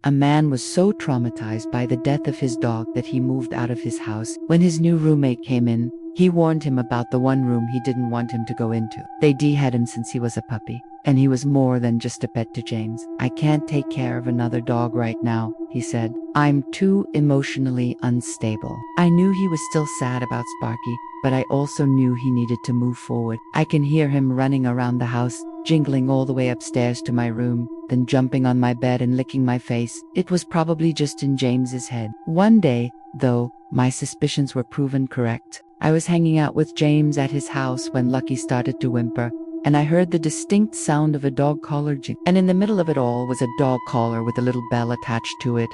A man was so traumatized by the death of his dog that he moved out of his house. When his new roommate came in, he warned him about the one room he didn't want him to go into. They had him since he was a puppy, and he was more than just a pet to James. "I can't take care of another dog right now," he said. "I'm too emotionally unstable." I knew he was still sad about Sparky, but I also knew he needed to move forward. I can hear him running around the house, jingling all the way upstairs to my room, then jumping on my bed and licking my face. It was probably just in James's head. One day, though, my suspicions were proven correct. I was hanging out with James at his house when Lucky started to whimper, and I heard the distinct sound of a dog collar jingle. And in the middle of it all was a dog collar with a little bell attached to it.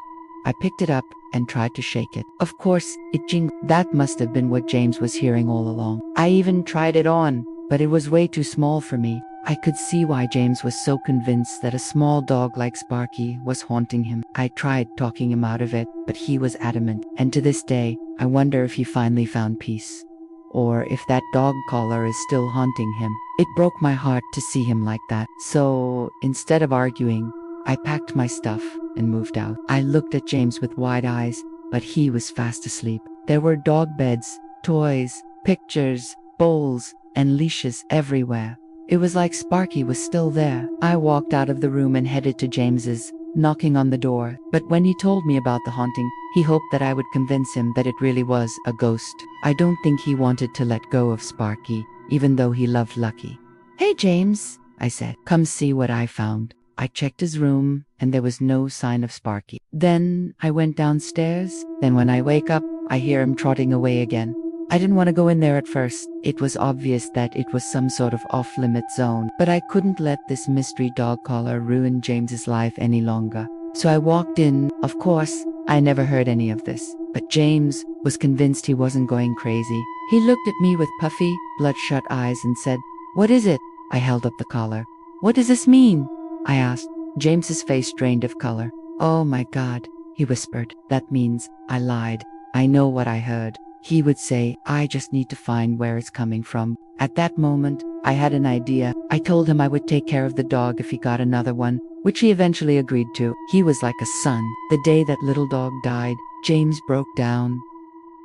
I picked it up and tried to shake it. Of course, it jingled. That must have been what James was hearing all along. I even tried it on, but it was way too small for me. I could see why James was so convinced that a small dog like Sparky was haunting him. I tried talking him out of it, but he was adamant. And to this day, I wonder if he finally found peace, or if that dog collar is still haunting him. It broke my heart to see him like that. So, instead of arguing, I packed my stuff and moved out. I looked at James with wide eyes, but he was fast asleep. There were dog beds, toys, pictures, bowls, and leashes everywhere. It was like Sparky was still there. I walked out of the room and headed to James's, knocking on the door. But when he told me about the haunting, he hoped that I would convince him that it really was a ghost. I don't think he wanted to let go of Sparky, even though he loved Lucky. "Hey, James," I said. "Come see what I found." I checked his room, and there was no sign of Sparky. Then I went downstairs. Then when I wake up, I hear him trotting away again. I didn't want to go in there at first. It was obvious that it was some sort of off-limit zone, but I couldn't let this mystery dog collar ruin James's life any longer. So I walked in. Of course, I never heard any of this, but James was convinced he wasn't going crazy. He looked at me with puffy, bloodshot eyes and said, "What is it?" I held up the collar. "What does this mean?" I asked. James's face drained of color. "Oh my God," he whispered. "That means I lied. I know what I heard." He would say, "I just need to find where it's coming from." At that moment, I had an idea. I told him I would take care of the dog if he got another one, which he eventually agreed to. He was like a son. The day that little dog died, James broke down.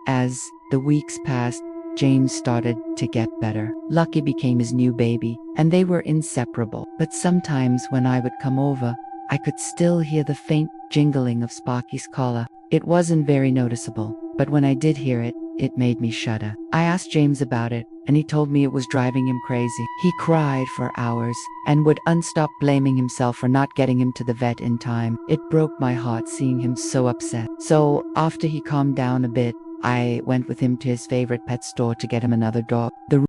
As the weeks passed, James started to get better. Lucky became his new baby, and they were inseparable. But sometimes when I would come over, I could still hear the faint jingling of Sparky's collar. It wasn't very noticeable, but when I did hear it, it made me shudder. I asked James about it, and he told me it was driving him crazy. He cried for hours and would unstop blaming himself for not getting him to the vet in time. It broke my heart seeing him so upset. So after he calmed down a bit, I went with him to his favorite pet store to get him another dog. The